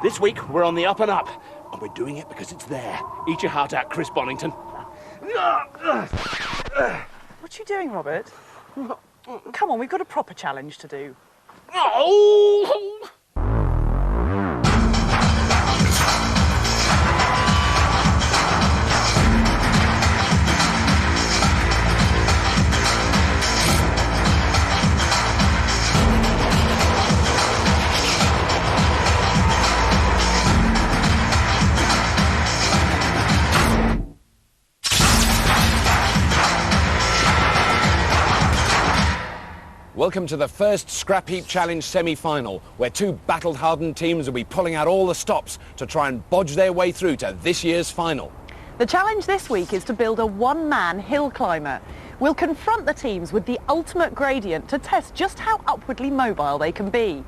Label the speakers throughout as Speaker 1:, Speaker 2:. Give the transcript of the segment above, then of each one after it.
Speaker 1: This week, we're on the up and up, and we're doing it because it's there. Eat your heart out, Chris Bonington.
Speaker 2: What are you doing, Robert? Come on, we've got a proper challenge to do.
Speaker 1: Oh!
Speaker 3: Welcome to the first Scrapheap Challenge semi-final, where two battle-hardened teams will be pulling out all the stops to try and bodge their way through to this year's final.
Speaker 2: The challenge this week is to build a one-man hill climber. We'll confront the teams with the ultimate gradient to test just how upwardly mobile they can be.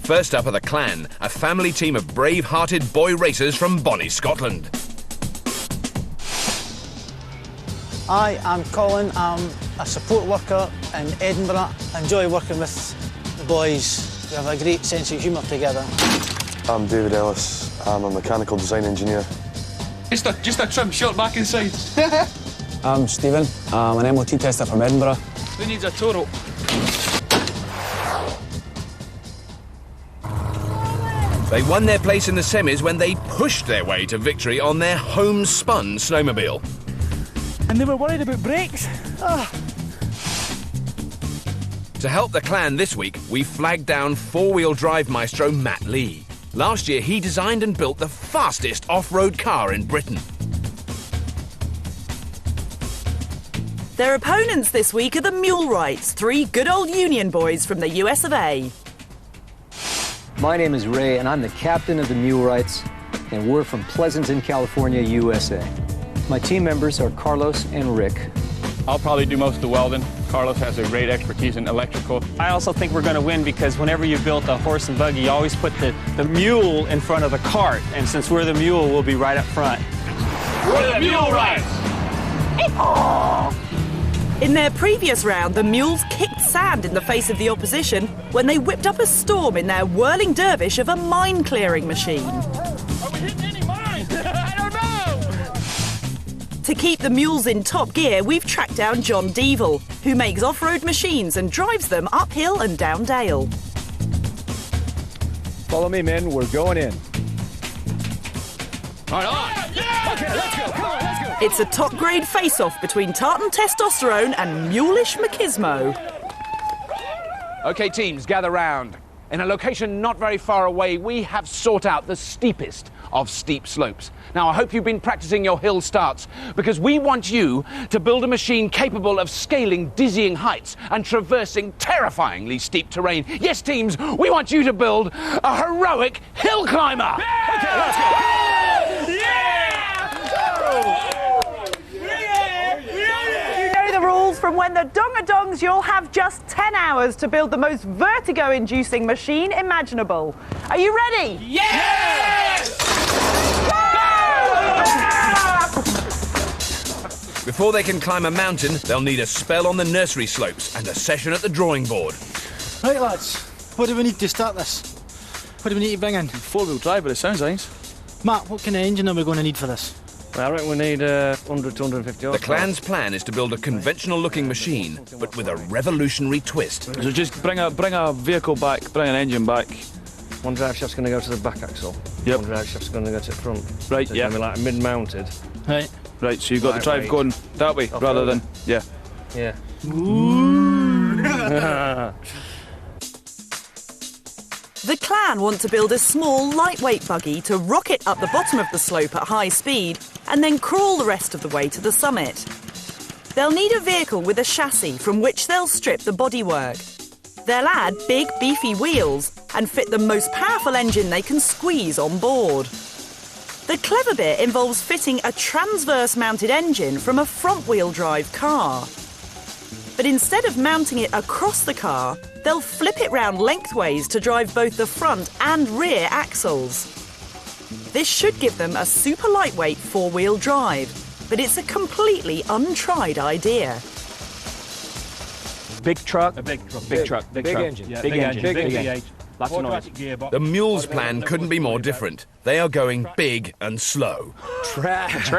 Speaker 3: First up are the Clan, a family team of brave-hearted boy racers from Bonnie, Scotland.
Speaker 4: Hi, I'm Colin. I'm a support worker in Edinburgh. I enjoy working with the boys. We have a great sense of humour together.
Speaker 5: I'm David Ellis. I'm a mechanical design engineer.
Speaker 6: Just a trim short back inside.
Speaker 4: I'm Stephen. I'm an MOT tester from Edinburgh.
Speaker 6: Who needs a tow rope?
Speaker 3: They won their place in the semis when they pushed their way to victory on their home-spun snowmobile.
Speaker 4: And they were worried about brakes.
Speaker 3: To help the Clan this week, we flagged down four-wheel drive maestro Matt Lee. Last year, he designed and built the fastest off-road car in Britain.
Speaker 7: Their opponents this week are the Mulewrights, three good old Union boys from the US of A.
Speaker 8: My name is Ray, and I'm the captain of the Mulewrights, and we're from Pleasanton, California, USA. My team members are Carlos and Rick.
Speaker 6: I'll probably do most of the welding. Carlos has a great expertise in electrical. I also think we're going to win because whenever you built a horse and buggy, you always put the mule in front of the cart. And since we're the mule, we'll be right up front.
Speaker 1: We're the Mulewrights!
Speaker 7: In their previous round, the Mules kicked sand in the face of the opposition when they whipped up a storm in their whirling dervish of a mine-clearing machine.
Speaker 1: Are we hitting any mines? I don't know!
Speaker 7: To keep the Mules in top gear, we've tracked down John Devil, who makes off-road machines and drives them uphill and down dale.
Speaker 9: Follow me, men. We're going in.
Speaker 1: All right, yeah!
Speaker 9: Okay, let's go. Come on, let's go.
Speaker 7: It's a top-grade face-off between Tartan Testosterone and Mulish Machismo.
Speaker 3: OK, teams, gather round. In a location not very far away, we have sought out the steepest of steep slopes. Now, I hope you've been practicing your hill starts, because we want you to build a machine capable of scaling dizzying heights and traversing terrifyingly steep terrain. Yes, teams, we want you to build a heroic hill climber!
Speaker 1: Yeah!
Speaker 3: OK, let's go!
Speaker 2: You know the rules. From when the dong-a-dongs, you'll have just 10 hours to build the most vertigo-inducing machine imaginable. Are you ready?
Speaker 1: Yes!
Speaker 3: Before they can climb a mountain, they'll need a spell on the nursery slopes and a session at the drawing board.
Speaker 4: Right, lads. What do we need to start this? What do we need to bring in?
Speaker 6: Four-wheel drive, but it sounds nice.
Speaker 4: Matt, what kind of engine are we going to need for this?
Speaker 9: Well, I reckon we need 100 to 150
Speaker 3: The Clan's plan is to build a conventional-looking machine, but with a revolutionary twist.
Speaker 6: So just bring a vehicle back, bring an engine back.
Speaker 9: One drive shaft's going to go to the back axle.
Speaker 6: Yep.
Speaker 9: One drive shaft's going to go to the front.
Speaker 6: Right,
Speaker 9: so
Speaker 6: yeah.
Speaker 9: It's going to be like mid-mounted.
Speaker 4: Right.
Speaker 6: Right, so you've got the drive
Speaker 9: Lightweight.
Speaker 6: going that way rather than... Yeah.
Speaker 9: Yeah.
Speaker 7: The Clan want to build a small, lightweight buggy to rocket up the bottom of the slope at high speed and then crawl the rest of the way to the summit. They'll need a vehicle with a chassis from which they'll strip the bodywork. They'll add big, beefy wheels and fit the most powerful engine they can squeeze on board. The clever bit involves fitting a transverse-mounted engine from a front-wheel drive car. But instead of mounting it across the car, they'll flip it round lengthways to drive both the front and rear axles. This should give them a super lightweight four-wheel drive, but it's a completely untried idea.
Speaker 9: Big truck.
Speaker 6: A big truck. Big truck.
Speaker 9: Big engine.
Speaker 6: Yeah,
Speaker 9: Big engine.
Speaker 6: Big
Speaker 9: Big
Speaker 6: V8. Lots of noise.
Speaker 9: Automatic gearbox.
Speaker 3: The mules' plan couldn't be more different. They are going big and slow.
Speaker 6: Tracks.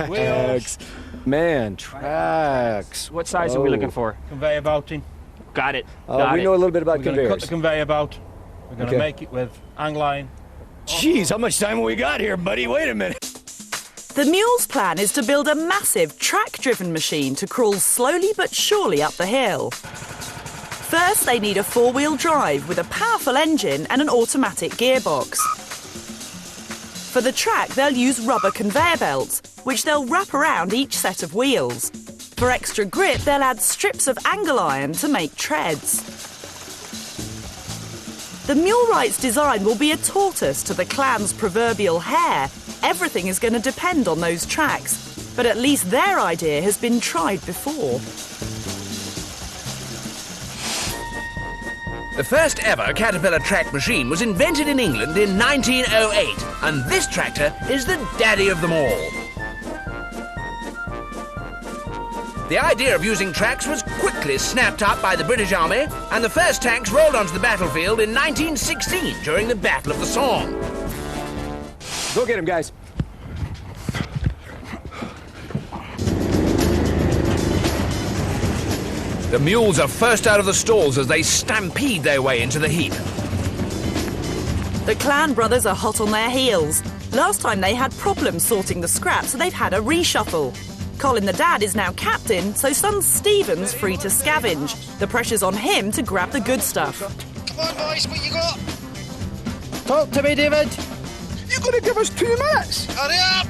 Speaker 9: Wheels.
Speaker 10: Man, tracks.
Speaker 6: What size are we looking for?
Speaker 9: Conveyor belting.
Speaker 6: Got it.
Speaker 10: We
Speaker 6: Got it.
Speaker 10: know a little bit about
Speaker 9: We're going to cut
Speaker 10: conveyors.
Speaker 9: the conveyor belt. We're going to
Speaker 10: Okay.
Speaker 9: make it with hang line.
Speaker 10: Jeez, how much time have we got here, buddy? Wait a minute.
Speaker 7: The mule's plan is to build a massive track-driven machine to crawl slowly but surely up the hill. First, they need a four-wheel drive with a powerful engine and an automatic gearbox. For the track, they'll use rubber conveyor belts, which they'll wrap around each set of wheels. For extra grip, they'll add strips of angle iron to make treads. The Mulewright's design will be a tortoise to the clan's proverbial hare. Everything is going to depend on those tracks, but at least their idea has been tried before.
Speaker 3: The first ever Caterpillar track machine was invented in England in 1908, and this tractor is the daddy of them all. The idea of using tracks was quickly snapped up by the British Army, and the first tanks rolled onto the battlefield in 1916 during the Battle of the Somme.
Speaker 10: Go get him, guys.
Speaker 3: The mules are first out of the stalls as they stampede their way into the heap.
Speaker 7: The clan brothers are hot on their heels. Last time they had problems sorting the scrap, so they've had a reshuffle. Colin the dad is now captain, so son Stephen's free to scavenge. The pressure's on him to grab the good stuff.
Speaker 11: Come on, boys, what you got?
Speaker 4: Talk to me, David.
Speaker 11: You're going to give us 2 minutes. Hurry up!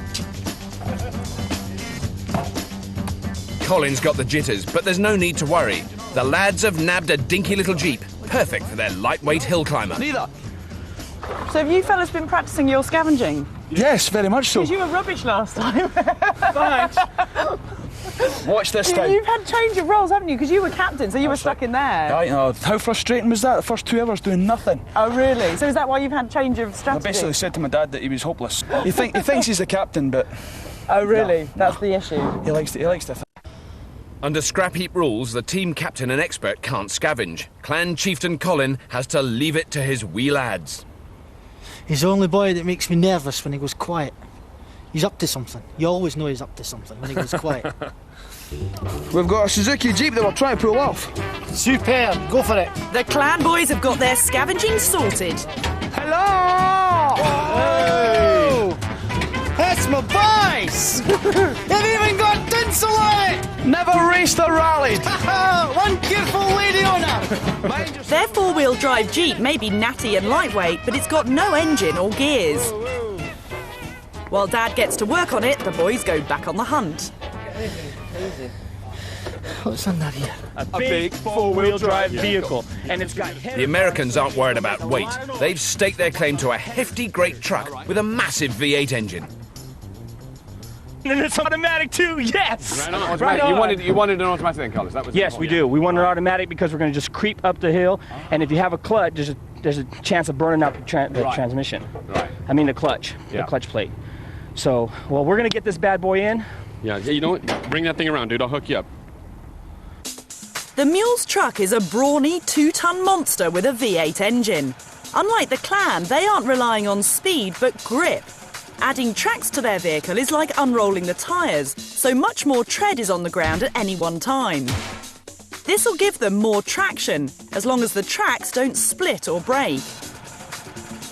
Speaker 3: Colin's got the jitters, but there's no need to worry. The lads have nabbed a dinky little Jeep, perfect for their lightweight hill climber.
Speaker 2: So have you fellas been practicing your scavenging?
Speaker 11: Yes, very much so.
Speaker 2: Because you were rubbish last time.
Speaker 11: Thanks. Watch this time.
Speaker 2: You've had change of roles, haven't you? Because you were captain, so you were stuck in there.
Speaker 11: Right, how frustrating was that? The first 2 hours doing nothing.
Speaker 2: Oh, really? So is that why you've had change of
Speaker 11: I
Speaker 2: strategy?
Speaker 11: basically said to my dad that he was hopeless. He thinks he's the captain, but
Speaker 2: Oh, really? That's the issue.
Speaker 11: he likes to.
Speaker 3: Under Scrapheap rules, the team captain and expert can't scavenge. Clan chieftain Colin has to leave it to his wee lads.
Speaker 4: He's the only boy that makes me nervous when he goes quiet. He's up to something. You always know he's up to something when he goes quiet.
Speaker 11: We've got a Suzuki Jeep that we're trying to pull off.
Speaker 4: Superb. Go for it.
Speaker 7: The clan boys have got their scavenging sorted.
Speaker 4: Hello! Whoa! That's my voice! You've even got tinsel on it!
Speaker 11: Never raced or rallied.
Speaker 4: One careful lady owner!
Speaker 7: Their four-wheel drive Jeep may be natty and lightweight, but it's got no engine or gears. While Dad gets to work on it, the boys go back on the hunt.
Speaker 4: What's under here?
Speaker 6: A big four-wheel drive vehicle, and it's got
Speaker 3: The Americans aren't worried about weight. They've staked their claim to a hefty great truck with a massive V8 engine.
Speaker 6: and it's automatic too. Yes.
Speaker 3: Right on.
Speaker 6: You wanted an automatic then, Carlos? That was yes, we do. We want an automatic because we're going to just creep up the hill, and if you have a clutch, there's a chance of burning out the transmission.
Speaker 3: Right.
Speaker 6: I mean the clutch plate. So, well, we're going to get this bad boy in.
Speaker 12: Yeah, you know what? Bring that thing around, dude. I'll hook you up.
Speaker 7: The mule's truck is a brawny 2-ton monster with a V8 engine. Unlike the clan, they aren't relying on speed but grip. Adding tracks to their vehicle is like unrolling the tyres, so much more tread is on the ground at any one time. This will give them more traction, as long as the tracks don't split or break.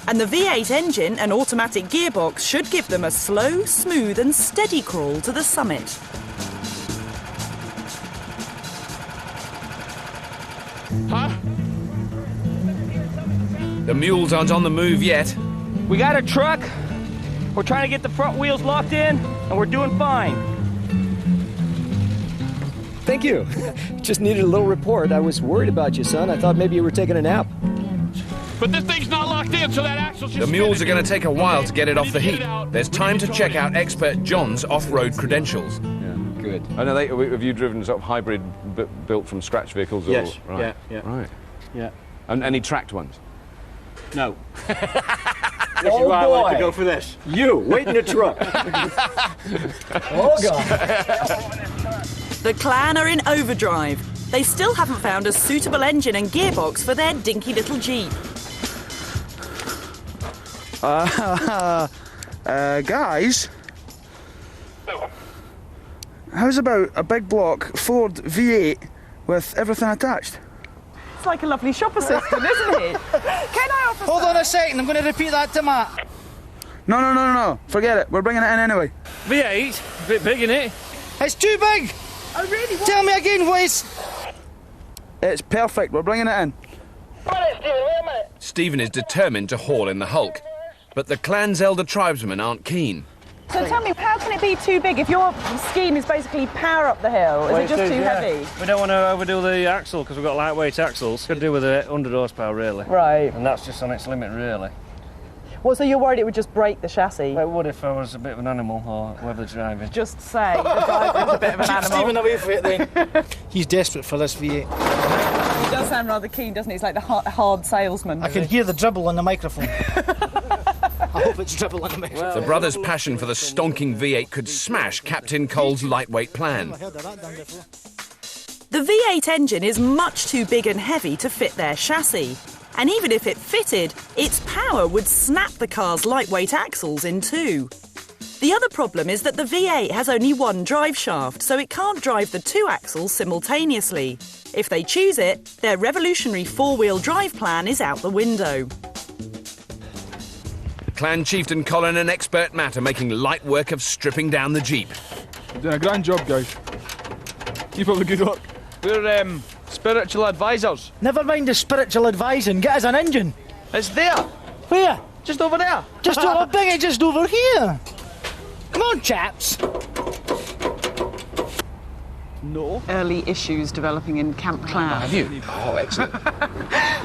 Speaker 7: And the V8 engine and automatic gearbox should give them a slow, smooth and steady crawl to the summit.
Speaker 3: The mules aren't on the move yet.
Speaker 6: We got a truck. We're trying to get the front wheels locked in, and we're doing fine.
Speaker 8: Thank you. Just needed a little report. I was worried about you, son. I thought maybe you were taking a nap.
Speaker 12: But this thing's not locked in, so that axle should
Speaker 3: The mules are going to take a while to get it off the heap. There's time to check out expert John's off-road credentials.
Speaker 10: Good.
Speaker 3: I know have you driven sort of hybrid built from scratch vehicles?
Speaker 6: Yes.
Speaker 3: Or, right.
Speaker 6: Yeah.
Speaker 3: Right.
Speaker 6: Yeah.
Speaker 3: And any tracked ones?
Speaker 6: No.
Speaker 8: This
Speaker 6: is why I like to go for this.
Speaker 8: You, wait in the truck.
Speaker 4: Oh, God.
Speaker 7: The clan are in overdrive. they still haven't found a suitable engine and gearbox for their dinky little Jeep.
Speaker 11: Guys, how's about a big block Ford V8 with everything attached?
Speaker 2: It's like a lovely shop assistant, isn't it? Can I offer...
Speaker 4: Hold on a second, I'm going to repeat that to Matt.
Speaker 11: No. Forget it. We're bringing it in anyway.
Speaker 9: V8, a bit big, innit?
Speaker 4: It's too big!
Speaker 2: Oh, really? What?
Speaker 4: Tell me again, what is...
Speaker 11: It's perfect. We're bringing it in.
Speaker 3: Stephen is determined to haul in the Hulk, but the clan's elder tribesmen aren't keen.
Speaker 2: So tell me, how can it be too big if your scheme is basically power up the hill? Is it just too heavy?
Speaker 9: We don't want to overdo the axle because we've got lightweight axles. Could do with 100 horsepower, really.
Speaker 2: Right.
Speaker 9: And that's just on its limit, really.
Speaker 2: Well, so you're worried it would just break the chassis?
Speaker 9: It would if I was a bit of an animal or whoever's driving.
Speaker 2: Just say the driver's a bit of an animal.
Speaker 4: Stephen away from it then. He's desperate for this V8.
Speaker 2: He does sound rather keen, doesn't he? He's like the hard salesman.
Speaker 4: I can hear the dribble on the microphone. I hope it's dribble on the microphone.
Speaker 3: The brothers' passion for the stonking V8 could smash Captain Cole's lightweight plan.
Speaker 7: The V8 engine is much too big and heavy to fit their chassis. And even if it fitted, its power would snap the car's lightweight axles in two. The other problem is that the V8 has only one drive shaft, so it can't drive the two axles simultaneously. If they choose it, their revolutionary four-wheel drive plan is out the window.
Speaker 3: Clan Chieftain Colin and expert Matt are making light work of stripping down the Jeep.
Speaker 11: You're doing a grand job, guys. Keep up the good work.
Speaker 10: We're spiritual advisors.
Speaker 4: Never mind the spiritual advising, get us an engine.
Speaker 10: It's there.
Speaker 4: Where?
Speaker 10: Just over there.
Speaker 4: Just over big, just over here. Come on, chaps.
Speaker 10: No.
Speaker 2: Early issues developing in Camp Clan.
Speaker 3: Have you? Oh, excellent.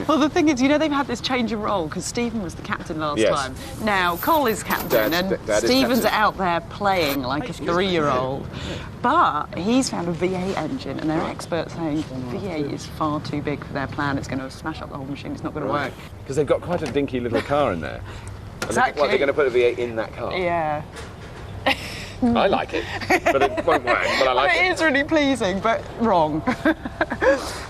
Speaker 2: Well, the thing is, you know, they've had this change of role because Stephen was the captain last
Speaker 3: Yes.
Speaker 2: time. Now, Cole is captain and
Speaker 3: Dad is
Speaker 2: Stephen's
Speaker 3: captain.
Speaker 2: out there playing like a 3-year-old. But he's found a V8 engine and they're experts saying V8 is far too big for their plan. It's going to smash up the whole machine. It's not going to work.
Speaker 3: Because they've got quite a dinky little car in there.
Speaker 2: Exactly.
Speaker 3: What, they're going to put a V8 in that car?
Speaker 2: Yeah.
Speaker 3: I like it, but it won't work, but I like
Speaker 2: It
Speaker 3: it.
Speaker 2: is really pleasing, but wrong.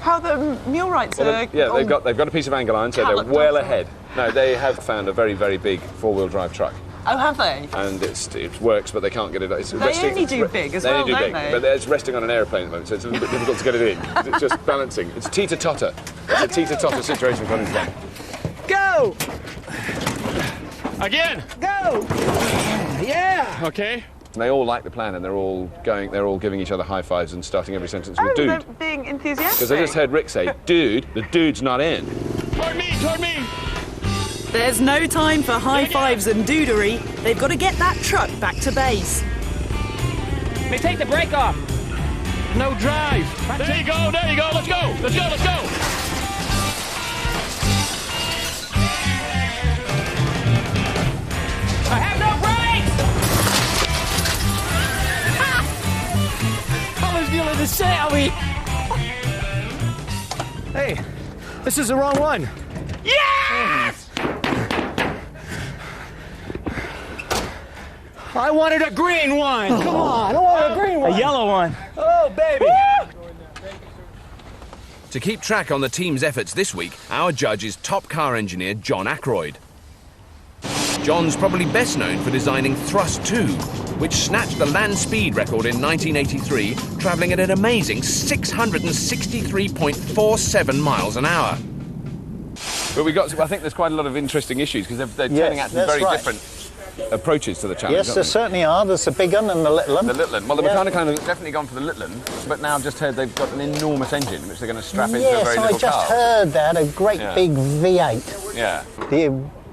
Speaker 2: How the Mule-Rights are...
Speaker 3: They've got a piece of angle iron, so they're
Speaker 2: Calloped
Speaker 3: well
Speaker 2: off.
Speaker 3: ahead. No, they have found a very, very big four-wheel drive truck.
Speaker 2: Oh, have they?
Speaker 3: And it works, but they can't get it. It's
Speaker 2: They only do big as well,
Speaker 3: They only do
Speaker 2: don't
Speaker 3: big,
Speaker 2: they?
Speaker 3: but it's resting on an aeroplane at the moment, so it's a little bit difficult to get it in. 'Cause it's just balancing. It's teeter-totter. It's a teeter-totter situation for them.
Speaker 4: Go!
Speaker 12: Again.
Speaker 4: Go! Yeah!
Speaker 12: Okay.
Speaker 3: They all like the plan, and they're all giving each other high fives and starting every sentence with dude.
Speaker 2: They're being enthusiastic.
Speaker 3: Because I just heard Rick say, dude, the dude's not in.
Speaker 12: Toward me, toward me.
Speaker 7: There's no time for high fives and dudery. They've got to get that truck back to base.
Speaker 10: They take the brake off.
Speaker 12: No drive. There you go, there you go. Let's go, let's go, let's go.
Speaker 10: I have no brakes!
Speaker 4: I was feeling the set of me.
Speaker 10: Hey, this is the wrong one.
Speaker 4: Yes! I wanted a green one. Come on, I wanted a green one.
Speaker 10: A yellow one.
Speaker 4: Oh, baby.
Speaker 3: To keep track on the team's efforts this week, our judge is top car engineer John Ackroyd. John's probably best known for designing Thrust 2, which snatched the land speed record in 1983, travelling at an amazing 663.47 miles an hour. But I think there's quite a lot of interesting issues because they're turning out to be very different approaches to the challenge.
Speaker 13: Yes, there certainly are. There's the big one and the little one.
Speaker 3: The little one. Well, the Mechanicals have definitely gone for the little one, but now I've just heard they've got an enormous engine which they're going to strap into a very little car.
Speaker 13: Yes, I just heard that, a great big V8.
Speaker 3: Yeah.
Speaker 13: The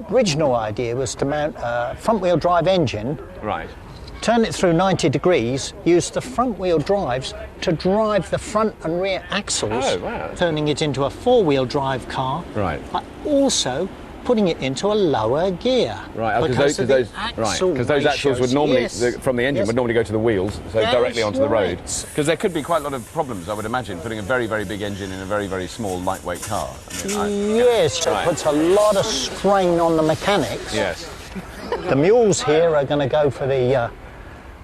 Speaker 13: original idea was to mount a front-wheel drive engine,
Speaker 3: right,
Speaker 13: turn it through 90 degrees, use the front-wheel drives to drive the front and rear axles, turning it into a four-wheel drive car,
Speaker 3: right,
Speaker 13: but also putting it into a lower gear.
Speaker 3: Right,
Speaker 13: because
Speaker 3: those axles would normally, from the engine, would normally go to the wheels, so directly onto the road. Because there could be quite a lot of problems, I would imagine, putting a very, very big engine in a very, very small, lightweight car.
Speaker 13: Yes, it puts a lot of strain on the mechanics.
Speaker 3: Yes.
Speaker 13: The mules here are going to go for the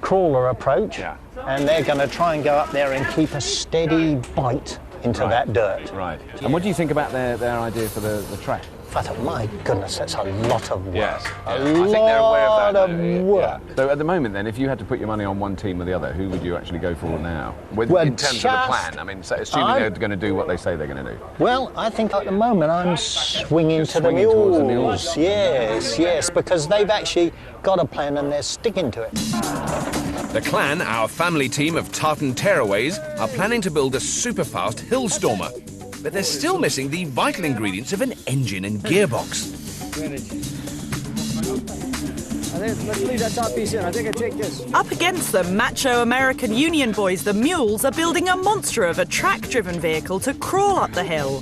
Speaker 13: crawler approach, and they're going to try and go up there and keep a steady bite into that dirt.
Speaker 3: Right. And what do you think about their idea for the track?
Speaker 13: But my goodness, that's a lot of work.
Speaker 3: Yes.
Speaker 13: A
Speaker 3: I think they're aware of that.
Speaker 13: work.
Speaker 3: Yeah. So at the moment then, if you had to put your money on one team or the other, who would you actually go for now?
Speaker 13: Well,
Speaker 3: in terms of the plan, I mean, so assuming they're going to do what they say they're going to do.
Speaker 13: Well, I think at the moment I'm swinging to the
Speaker 3: towards the
Speaker 13: mules.
Speaker 3: mules.
Speaker 13: Yes, because they've actually got a plan and they're sticking to it.
Speaker 14: The clan, our family team of tartan tearaways, are planning to build a super-fast hill stormer. But they're still missing the vital ingredients of an engine and gearbox.
Speaker 8: Let's leave that top piece in. I think I take this.
Speaker 7: Up against them, macho American Union boys, the Mules, are building a monster of a track-driven vehicle to crawl up the hill.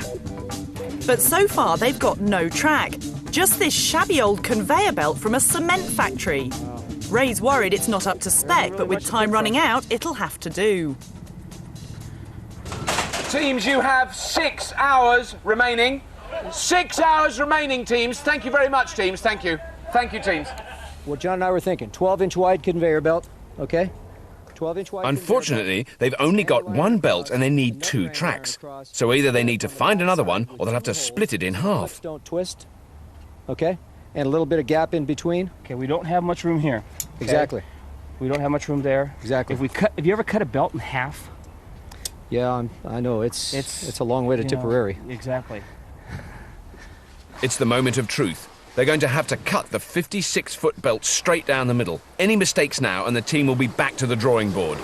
Speaker 7: But so far, they've got no track. Just this shabby old conveyor belt from a cement factory. Ray's worried it's not up to spec, but with time running out, it'll have to do.
Speaker 3: Teams, you have 6 hours remaining. 6 hours remaining, teams. Thank you very much, teams. Thank you. Thank you, teams.
Speaker 8: What John and I were thinking, 12-inch wide conveyor belt, okay? 12-inch wide.
Speaker 14: Unfortunately, they've only got one belt and they need 2 tracks. So either they need to find another one or they'll have to split it in half.
Speaker 8: Don't twist, okay? And a little bit of gap in between.
Speaker 9: Okay, we don't have much room here. Okay?
Speaker 8: Exactly.
Speaker 9: We don't have much room there.
Speaker 8: Exactly.
Speaker 9: Have you ever cut a belt in half?
Speaker 8: Yeah, I know. It's a long way to Tipperary.
Speaker 9: Exactly.
Speaker 14: It's the moment of truth. They're going to have to cut the 56-foot belt straight down the middle. Any mistakes now and the team will be back to the drawing board.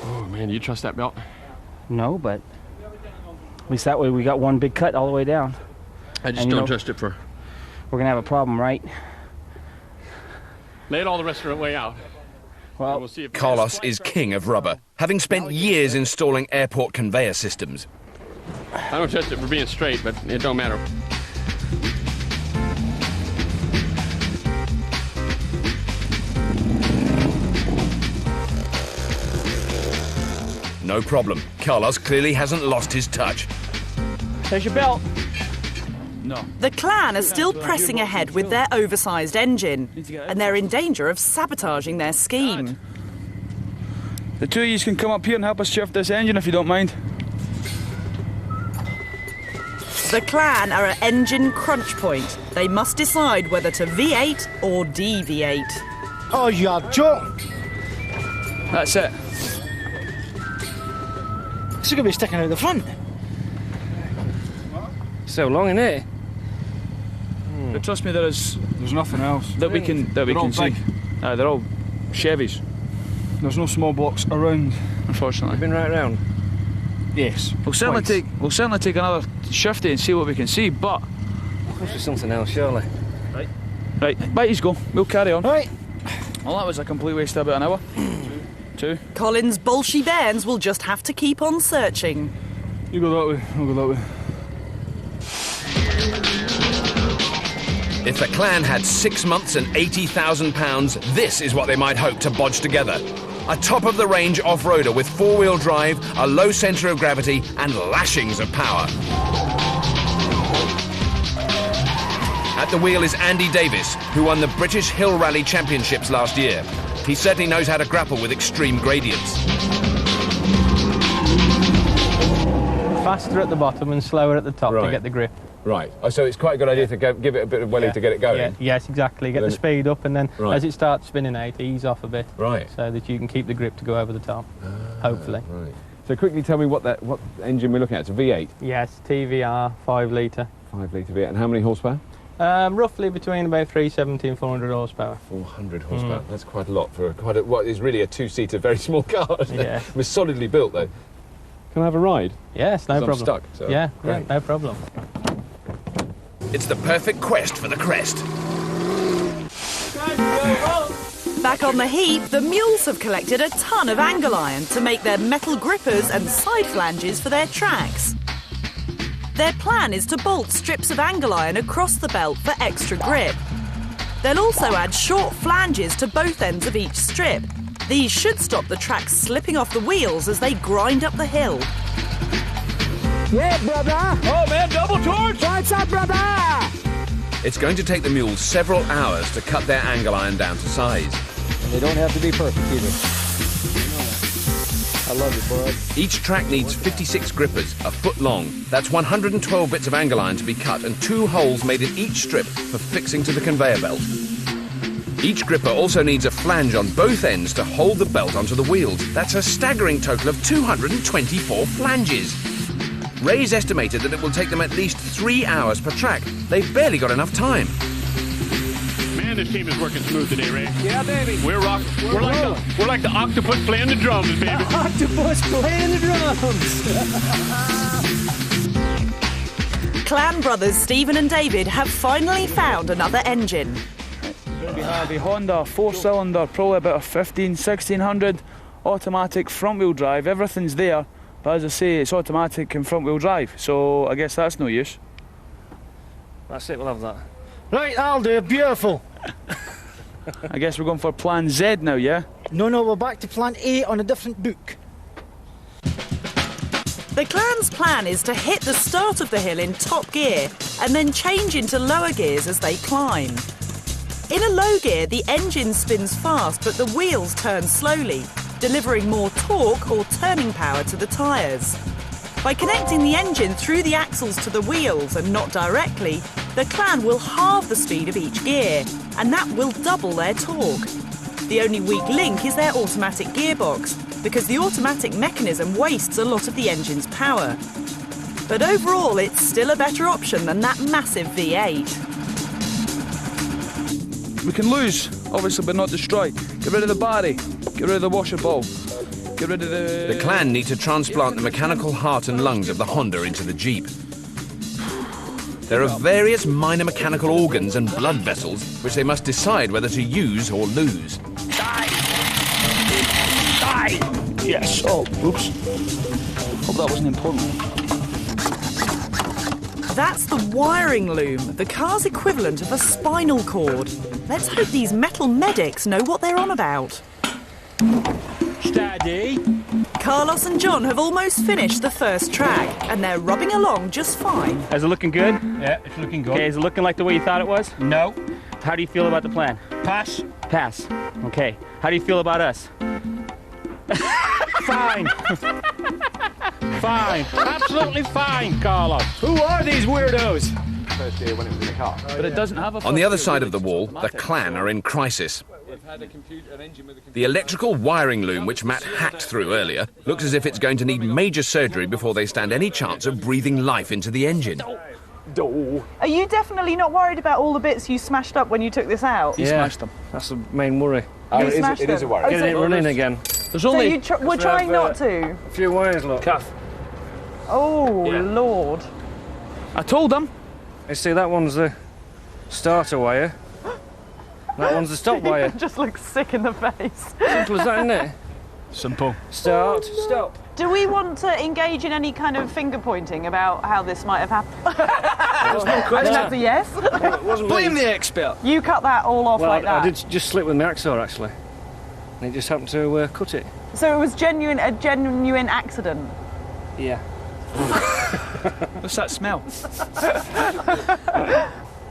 Speaker 12: Oh, man, do you trust that belt?
Speaker 9: No, but at least that way we got one big cut all the way down.
Speaker 12: I just don't trust it for...
Speaker 9: We're going to have a problem, right?
Speaker 12: Lay it all the rest of the way out.
Speaker 9: Well,
Speaker 12: we'll see if
Speaker 14: Carlos is king of rubber, having spent years installing airport conveyor systems.
Speaker 12: I don't trust it for being straight, but it don't matter.
Speaker 14: No problem. Carlos clearly hasn't lost his touch.
Speaker 9: There's your belt.
Speaker 12: No.
Speaker 7: The clan are still pressing ahead with their oversized engine, and they're in danger of sabotaging their scheme.
Speaker 11: The two of you can come up here and help us shift this engine if you don't mind.
Speaker 7: The clan are at engine crunch point. They must decide whether to V8 or deviate.
Speaker 4: Oh, you're joking.
Speaker 11: That's it.
Speaker 4: This is going to be sticking out the front.
Speaker 9: So long in it.
Speaker 11: But trust me, there's nothing else that we can see. They're all Chevys. There's no small blocks around, unfortunately.
Speaker 9: You've been right around.
Speaker 11: Yes. We'll certainly take another shifty and see what we can see, but
Speaker 9: This is something else, surely.
Speaker 11: Right, he's go. We'll carry on. Right. Well, that was a complete waste of about an hour. Two.
Speaker 7: Colin's Bolshy Bairns will just have to keep on searching.
Speaker 11: You go that way, I'll go that way.
Speaker 14: If the clan had 6 months and £80,000, this is what they might hope to bodge together. A top-of-the-range off-roader with four-wheel drive, a low centre of gravity and lashings of power. At the wheel is Andy Davis, who won the British Hill Rally Championships last year. He certainly knows how to grapple with extreme gradients.
Speaker 6: Faster at the bottom and slower at the top to get the grip.
Speaker 3: Right. Oh, so it's quite a good idea to give it a bit of welly to get it going.
Speaker 6: Yeah. Yes, exactly. Get the speed up, and then as it starts spinning out, ease off a bit.
Speaker 3: Right.
Speaker 6: So that you can keep the grip to go over the top. Hopefully.
Speaker 3: Right. So quickly tell me what engine we're looking at. It's a V8.
Speaker 6: Yes, TVR, 5 litre.
Speaker 3: 5 litre V8. And how many horsepower?
Speaker 6: Roughly between about 370 and 400 horsepower.
Speaker 3: 400 horsepower. That's quite a lot for what is really a two-seater, very small car.
Speaker 6: Yeah.
Speaker 3: We're solidly built though. Can I have a ride?
Speaker 6: Yes, no problem.
Speaker 3: I'm stuck. So
Speaker 6: yeah,
Speaker 3: great.
Speaker 6: no problem.
Speaker 14: It's the perfect quest for the crest.
Speaker 7: Back on the heap, the mules have collected a ton of angle iron to make their metal grippers and side flanges for their tracks. Their plan is to bolt strips of angle iron across the belt for extra grip. They'll also add short flanges to both ends of each strip. These should stop the tracks slipping off the wheels as they grind up the hill.
Speaker 4: Yeah, brother!
Speaker 12: Oh, man, double torch!
Speaker 4: What's up, brother?
Speaker 14: It's going to take the mules several hours to cut their angle iron down to size.
Speaker 8: And they don't have to be perfect either. A
Speaker 9: love you, bud.
Speaker 14: Each track needs 56 grippers, a foot long. That's 112 bits of angle iron to be cut and 2 holes made in each strip for fixing to the conveyor belt. Each gripper also needs a flange on both ends to hold the belt onto the wheels. That's a staggering total of 224 flanges. Ray's estimated that it will take them at least 3 hours per track. They've barely got enough time.
Speaker 12: Man, this team is working smooth today, Ray.
Speaker 9: Yeah, baby.
Speaker 12: We're rocking. We're like the octopus playing the drums, baby.
Speaker 9: Octopus playing the drums.
Speaker 7: Clan brothers Stephen and David have finally found another engine.
Speaker 11: We have a Honda 4-cylinder, probably about a 1600 automatic front-wheel drive. Everything's there, but as I say, it's automatic and front-wheel drive, so I guess that's no use.
Speaker 9: That's it, we'll have that.
Speaker 4: Right, that'll do. Beautiful.
Speaker 11: I guess we're going for Plan Z now, yeah?
Speaker 4: No, we're back to Plan A on a different book.
Speaker 7: The clan's plan is to hit the start of the hill in top gear and then change into lower gears as they climb. In a low gear, the engine spins fast, but the wheels turn slowly, delivering more torque or turning power to the tyres. By connecting the engine through the axles to the wheels and not directly, the clan will halve the speed of each gear, and that will double their torque. The only weak link is their automatic gearbox, because the automatic mechanism wastes a lot of the engine's power. But overall, it's still a better option than that massive V8.
Speaker 11: We can lose, obviously, but not destroy. Get rid of the body, get rid of the washer ball, get rid of the...
Speaker 14: The clan need to transplant the mechanical heart and lungs of the Honda into the Jeep. There are various minor mechanical organs and blood vessels which they must decide whether to use or lose.
Speaker 11: Die! Yes, oh, oops. Hope that wasn't important.
Speaker 7: That's the wiring loom, the car's equivalent of a spinal cord. Let's hope these metal medics know what they're on about.
Speaker 9: Steady.
Speaker 7: Carlos and John have almost finished the first track, and they're rubbing along just fine.
Speaker 6: Is it looking good?
Speaker 9: Yeah, it's looking good.
Speaker 6: Okay, is it looking like the way you thought it was?
Speaker 9: No.
Speaker 6: How do you feel about the plan?
Speaker 9: Pass.
Speaker 6: Pass. Okay. How do you feel about us?
Speaker 9: Fine. Fine. Absolutely fine, Carlos. Who are these weirdos?
Speaker 3: First year when it was in the car.
Speaker 11: But it doesn't have a...
Speaker 14: On the other side of the wall, the clan are in crisis. The electrical wiring loom which Matt hacked through earlier looks as if it's going to need major surgery before they stand any chance of breathing life into the engine.
Speaker 2: Are you definitely not worried about all the bits you smashed up when you took this out?
Speaker 6: You smashed them. That's the main worry.
Speaker 2: You smashed
Speaker 3: it is a
Speaker 2: them?
Speaker 3: worry.
Speaker 2: Oh,
Speaker 6: Get it running again.
Speaker 11: There's only...
Speaker 2: So we're trying not to?
Speaker 6: A few wires, look.
Speaker 11: Calf.
Speaker 2: Oh,
Speaker 11: Yeah.
Speaker 2: Lord.
Speaker 11: I told them.
Speaker 6: You see, that one's the starter wire. That one's the stop wire.
Speaker 2: Just looks sick in the face.
Speaker 6: Simple as that, isn't it?
Speaker 11: Simple.
Speaker 6: Start, stop.
Speaker 2: Do we want to engage in any kind of finger pointing about how this might have happened?
Speaker 11: There's no question.
Speaker 2: That's a yes.
Speaker 6: It wasn't
Speaker 11: Blame
Speaker 6: me.
Speaker 11: the expert.
Speaker 2: You cut that all off
Speaker 6: Well,
Speaker 2: like that.
Speaker 6: I did just slip with my hacksaw, actually. And it just happened to cut it.
Speaker 2: So it was a genuine accident.
Speaker 6: Yeah.
Speaker 11: What's that smell?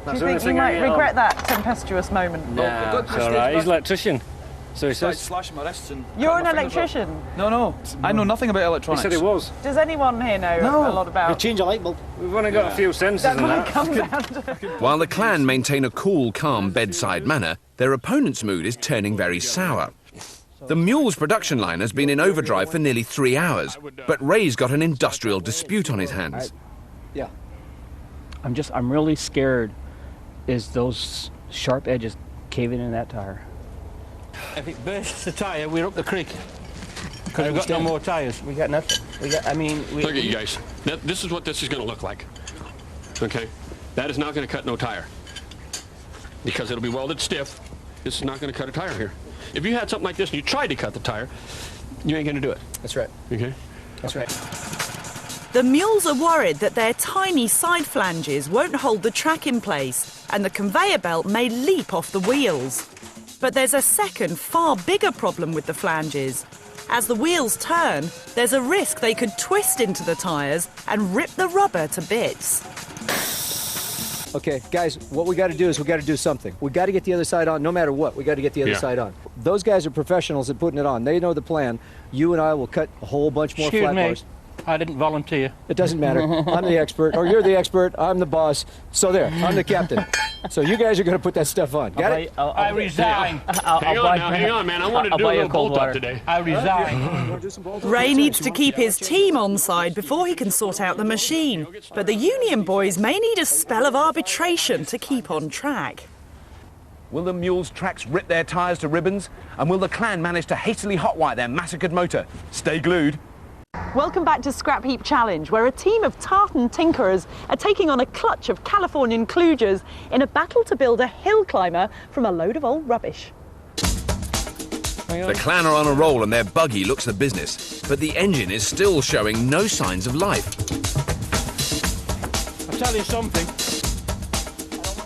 Speaker 2: Do you think you might regret that tempestuous moment?
Speaker 6: Nah, it's all right. He's an electrician. So he says.
Speaker 11: Slashing my wrists and...
Speaker 2: You're an electrician?
Speaker 11: No. I know nothing about electronics.
Speaker 6: He said he was.
Speaker 2: Does anyone here know a lot about...
Speaker 4: You change a light bulb.
Speaker 6: We've only got a few sensors
Speaker 2: That's
Speaker 6: in
Speaker 2: what
Speaker 6: that.
Speaker 2: it comes down to.
Speaker 14: While the clan maintain a cool, calm bedside manner, their opponent's mood is turning very sour. The mule's production line has been in overdrive for nearly 3 hours, but Ray's got an industrial dispute on his hands.
Speaker 15: Yeah. I'm really scared is those sharp edges caving in that tire.
Speaker 10: If it bursts the tyre, we're up the creek. Because we've got no more tyres.
Speaker 15: We got nothing.
Speaker 10: Look at
Speaker 12: you guys. Now, this is what this is going to look like. Okay? That is not going to cut no tire. Because it'll be welded stiff. This is not going to cut a tire here. If you had something like this and you tried to cut the tire, you ain't going to do it.
Speaker 15: That's right.
Speaker 12: Okay?
Speaker 15: That's right.
Speaker 7: The mules are worried that their tiny side flanges won't hold the track in place and the conveyor belt may leap off the wheels. But there's a second, far bigger problem with the flanges. As the wheels turn, there's a risk they could twist into the tyres and rip the rubber to bits.
Speaker 8: Okay, guys, what we got to do is we got to do something. We got to get the other side on, no matter what. We got to get the other side on. Those guys are professionals at putting it on. They know the plan. You and I will cut a whole bunch more flat bars.
Speaker 10: I didn't volunteer.
Speaker 8: It doesn't matter. I'm the expert, or you're the expert. I'm the boss. So there, I'm the captain. So you guys are going to put that stuff on. Got it?
Speaker 10: I resign.
Speaker 12: Hang on, man. I wanted to do a little bolt up today.
Speaker 10: I resign.
Speaker 7: Ray needs to keep his team on side before he can sort out the machine. But the Union boys may need a spell of arbitration to keep on track.
Speaker 3: Will the mules' tracks rip their tyres to ribbons? And will the clan manage to hastily hotwire their massacred motor? Stay glued.
Speaker 2: Welcome back to Scrapheap Challenge, where a team of tartan tinkerers are taking on a clutch of Californian kludgers in a battle to build a hill climber from a load of old rubbish.
Speaker 14: The clan are on a roll and their buggy looks the business, but the engine is still showing no signs of life.
Speaker 10: I'll tell you something.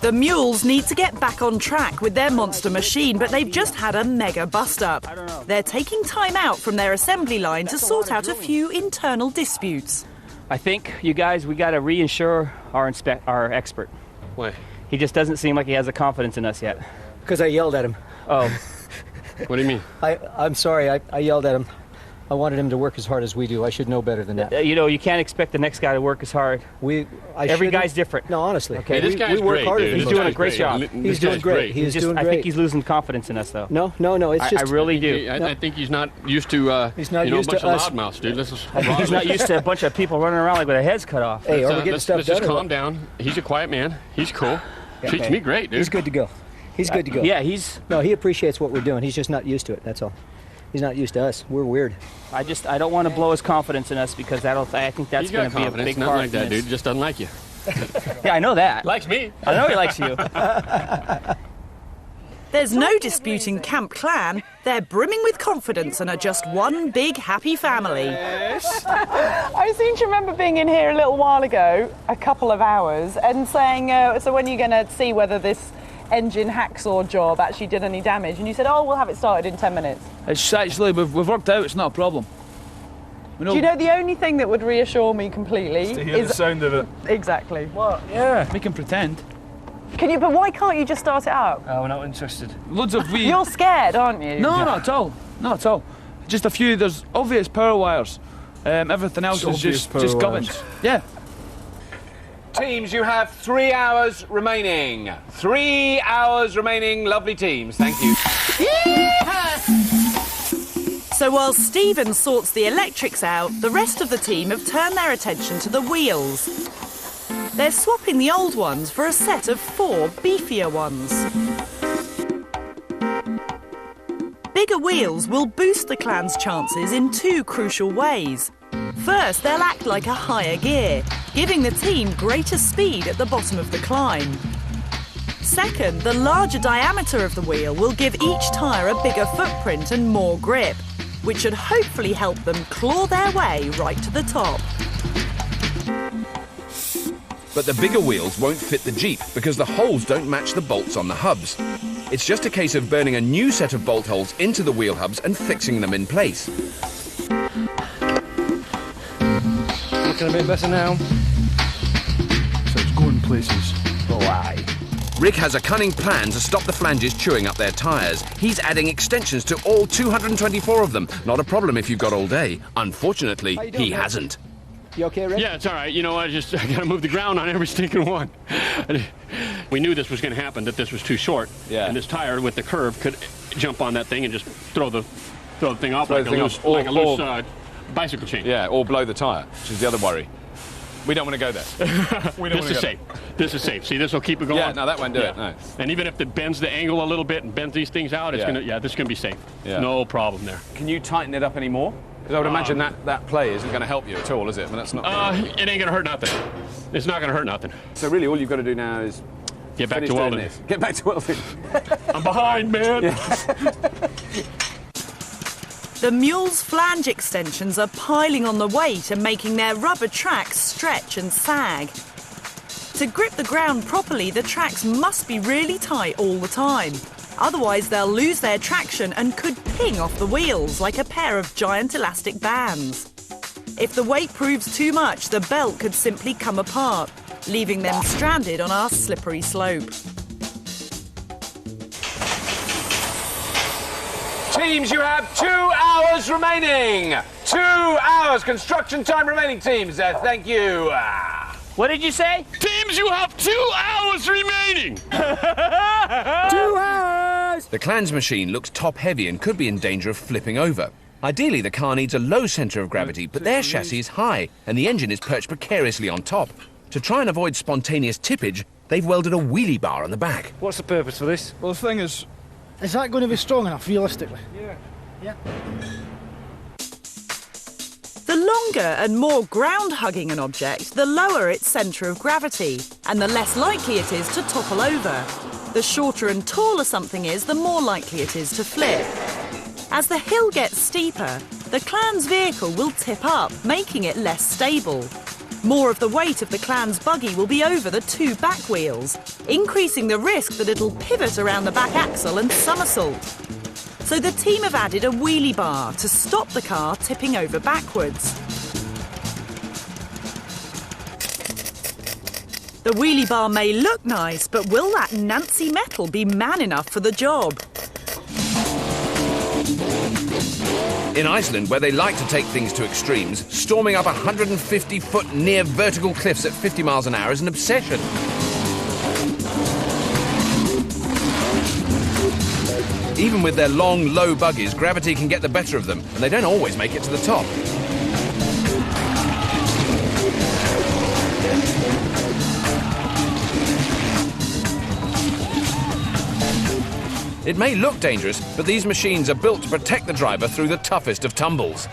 Speaker 7: The mules need to get back on track with their monster machine, but they've just had a mega bust-up. They're taking time out from their assembly line to sort out a few internal disputes.
Speaker 15: I think, you guys, we got to reinsure our expert.
Speaker 12: Why?
Speaker 15: He just doesn't seem like he has the confidence in us yet.
Speaker 8: Because I yelled at him.
Speaker 15: Oh.
Speaker 12: What do you mean?
Speaker 8: I'm sorry, I yelled at him. I wanted him to work as hard as we do. I should know better than that.
Speaker 15: You know, you can't expect the next guy to work as hard. Every guy's different.
Speaker 8: No, honestly.
Speaker 15: Okay,
Speaker 12: hey, this guy's
Speaker 8: we work
Speaker 12: great,
Speaker 8: harder.
Speaker 12: Dude.
Speaker 15: He's doing a great job.
Speaker 8: He's doing great. He's doing great.
Speaker 15: I think he's losing confidence in us, though.
Speaker 8: No. It's just.
Speaker 15: I really do.
Speaker 12: I think he's not used to.
Speaker 8: He's not
Speaker 12: a
Speaker 8: used
Speaker 12: bunch
Speaker 8: to
Speaker 12: of
Speaker 8: us.
Speaker 12: loudmouths, dude.
Speaker 15: He's not used to a bunch of people running around like with their heads cut off.
Speaker 8: Hey, are we getting stuff
Speaker 12: let's
Speaker 8: done?
Speaker 12: just calm down. He's a quiet man. He's cool. Treats me great, dude.
Speaker 8: He's good to go. He's good to go.
Speaker 15: Yeah,
Speaker 8: No, he appreciates what we're doing. He's just not used to it. That's all. He's not used to us. We're weird.
Speaker 15: I don't want to blow his confidence in us because I think that's going to be a big
Speaker 12: not
Speaker 15: part
Speaker 12: like
Speaker 15: of
Speaker 12: that,
Speaker 15: this.
Speaker 12: dude. Just doesn't like you.
Speaker 15: Yeah, I know that.
Speaker 12: Likes me.
Speaker 15: I know he likes you.
Speaker 7: There's no disputing Camp Clan. They're brimming with confidence and are just one big happy family.
Speaker 2: I seem to remember being in here a little while ago, a couple of hours, and saying, so when are you going to see whether this engine hacksaw job actually did any damage? And you said, oh, we'll have it started in 10 minutes.
Speaker 11: It's actually, we've worked out it's not a problem.
Speaker 2: Do you know the only thing that would reassure me completely
Speaker 11: to hear the sound of it.
Speaker 2: Exactly.
Speaker 11: What? Yeah. We can pretend.
Speaker 2: Can you? But why can't you just start it up?
Speaker 15: Oh, we're not interested.
Speaker 11: Loads of we.
Speaker 2: You're scared, aren't you?
Speaker 11: No, not at all. Not at all. Just a few. There's obvious power wires. Everything else is just gubbins. Yeah.
Speaker 3: Teams, you have 3 hours remaining. 3 hours remaining, lovely teams. Thank you.
Speaker 7: So while Stephen sorts the electrics out, the rest of the team have turned their attention to the wheels. They're swapping the old ones for a set of 4 beefier ones. Bigger wheels will boost the clan's chances in 2 crucial ways. First, they'll act like a higher gear, giving the team greater speed at the bottom of the climb. Second, the larger diameter of the wheel will give each tyre a bigger footprint and more grip, which should hopefully help them claw their way right to the top.
Speaker 14: But the bigger wheels won't fit the Jeep because the holes don't match the bolts on the hubs. It's just a case of burning a new set of bolt holes into the wheel hubs and fixing them in place.
Speaker 10: Looking a bit better now.
Speaker 11: So it's going places.
Speaker 15: Oh, aye.
Speaker 14: Rick has a cunning plan to stop the flanges chewing up their tyres. He's adding extensions to all 224 of them. Not a problem if you've got all day. Unfortunately, he hasn't.
Speaker 8: You okay, Rick?
Speaker 12: Yeah, it's all right. You know, I got to move the ground on every stinking one. We knew this was going to happen, that this was too short.
Speaker 3: Yeah.
Speaker 12: And this tire with the curve could jump on that thing and just throw the thing off like a loose bicycle chain.
Speaker 3: Yeah, or blow the tyre, which is the other worry. We don't want to go there.
Speaker 12: This is safe. This is safe. See, this will keep it going.
Speaker 3: Yeah, no, that won't do it. No.
Speaker 12: And even if it bends the angle a little bit and bends these things out, this is gonna be safe.
Speaker 3: Yeah.
Speaker 12: No problem there.
Speaker 3: Can you tighten it up any more? Because I would imagine that play isn't going to help you at all, is it? But that's not.
Speaker 12: It ain't gonna hurt nothing. It's not gonna hurt nothing.
Speaker 3: So really, all you've got to do now is
Speaker 12: get back to welding.
Speaker 3: Get back to welding.
Speaker 12: I'm behind, man.
Speaker 7: The mule's flange extensions are piling on the weight and making their rubber tracks stretch and sag. To grip the ground properly, the tracks must be really tight all the time. Otherwise, they'll lose their traction and could ping off the wheels like a pair of giant elastic bands. If the weight proves too much, the belt could simply come apart. leaving them stranded on our slippery slope.
Speaker 3: Teams, you have 2 hours remaining. 2 hours construction time remaining, teams. Thank you.
Speaker 6: What did you say?
Speaker 12: Teams, you have 2 hours remaining.
Speaker 8: 2 hours!
Speaker 14: The clan's machine looks top-heavy and could be in danger of flipping over. Ideally, the car needs a low centre of gravity, but their chassis is high, and the engine is perched precariously on top. To try and avoid spontaneous tippage, they've welded a wheelie bar on the back.
Speaker 9: What's the purpose for this?
Speaker 11: Well, the thing is
Speaker 10: that going to be strong enough, realistically?
Speaker 11: Yeah.
Speaker 7: The longer and more ground-hugging an object, the lower its centre of gravity, and the less likely it is to topple over. The shorter and taller something is, the more likely it is to flip. As the hill gets steeper, the clan's vehicle will tip up, making it less stable. More of the weight of the clan's buggy will be over the 2 back wheels, increasing the risk that it'll pivot around the back axle and somersault. So the team have added a wheelie bar to stop the car tipping over backwards. The wheelie bar may look nice, but will that Nancy metal be man enough for the job?
Speaker 14: In Iceland, where they like to take things to extremes, storming up 150-foot near vertical cliffs at 50 miles an hour is an obsession. Even with their long, low buggies, gravity can get the better of them, and they don't always make it to the top. It may look dangerous, but these machines are built to protect the driver through the toughest of tumbles.